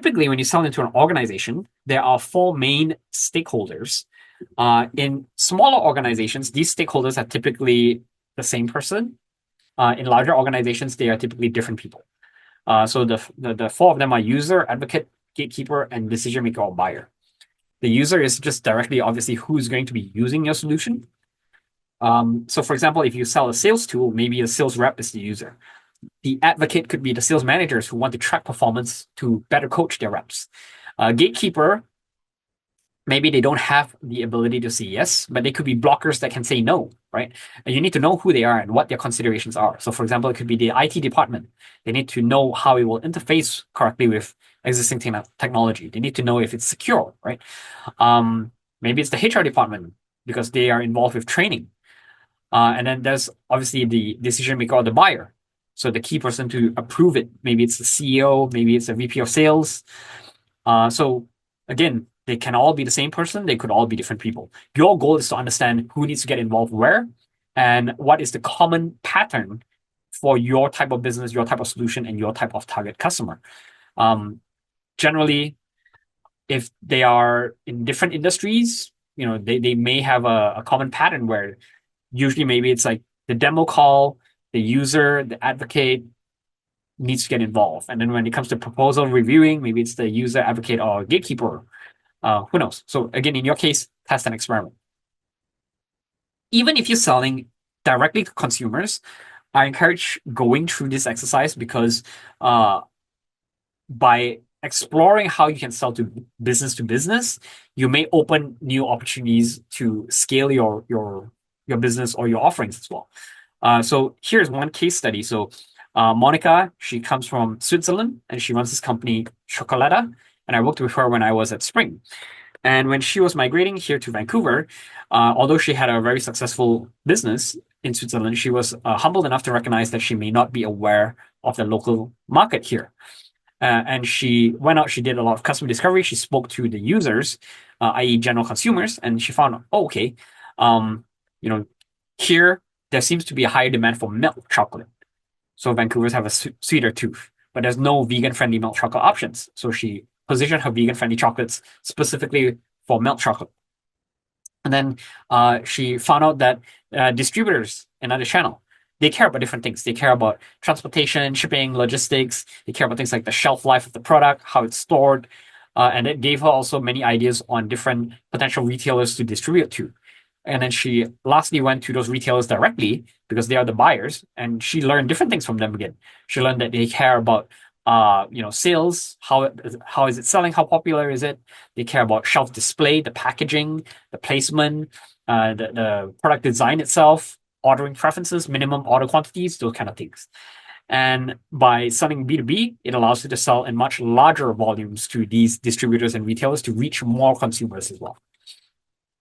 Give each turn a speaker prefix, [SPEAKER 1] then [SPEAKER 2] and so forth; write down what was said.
[SPEAKER 1] typically, when you sell into an organization, there are four main stakeholders. In smaller organizations, these stakeholders are typically the same person. In larger organizations, they are typically different people. So the four of them are user, advocate, gatekeeper, and decision maker or buyer. The user is just directly, obviously, who's going to be using your solution. So, for example, if you sell a sales tool, maybe a sales rep is the user. The advocate could be the sales managers who want to track performance to better coach their reps. Gatekeeper, maybe they don't have the ability to say yes, but they could be blockers that can say no, right? And you need to know who they are and what their considerations are. So, for example, it could be the IT department. They need to know how it will interface correctly with existing technology. They need to know if it's secure, right? Maybe it's the HR department because they are involved with training. And then there's obviously the decision maker or the buyer. So the key person to approve it, maybe it's the CEO, maybe it's a VP of sales. So again, they can all be the same person. They could all be different people. Your goal is to understand who needs to get involved where and what is the common pattern for your type of business, your type of solution, and your type of target customer. Generally, if they are in different industries, they may have a common pattern where usually maybe it's like the demo call, the user, the advocate needs to get involved. And then when it comes to proposal reviewing, maybe it's the user, advocate, or gatekeeper. Who knows? So again, in your case, test and experiment. Even if you're selling directly to consumers, I encourage going through this exercise because by exploring how you can sell to business, you may open new opportunities to scale your business or your offerings as well. So here's one case study. So Monica, she comes from Switzerland and she runs this company, Chocolata. And I worked with her when I was at Spring. And when she was migrating here to Vancouver, although she had a very successful business in Switzerland, she was humbled enough to recognize that she may not be aware of the local market here. And she went out, she did a lot of customer discovery. She spoke to the users, i.e. general consumers, and she found, okay, here there seems to be a higher demand for milk chocolate. So Vancouver's have a sweeter tooth, but there's no vegan-friendly milk chocolate options. So she positioned her vegan-friendly chocolates specifically for milk chocolate. And then she found out that distributors, another channel, they care about different things. They care about transportation, shipping, logistics. They care about things like the shelf life of the product, how it's stored. And it gave her also many ideas on different potential retailers to distribute to. And then she lastly went to those retailers directly because they are the buyers, and she learned different things from them again. She learned that they care about sales, how is it selling, how popular is it? They care about shelf display, the packaging, the placement, the product design itself, ordering preferences, minimum order quantities, those kind of things. And by selling B2B, it allows you to sell in much larger volumes to these distributors and retailers to reach more consumers as well.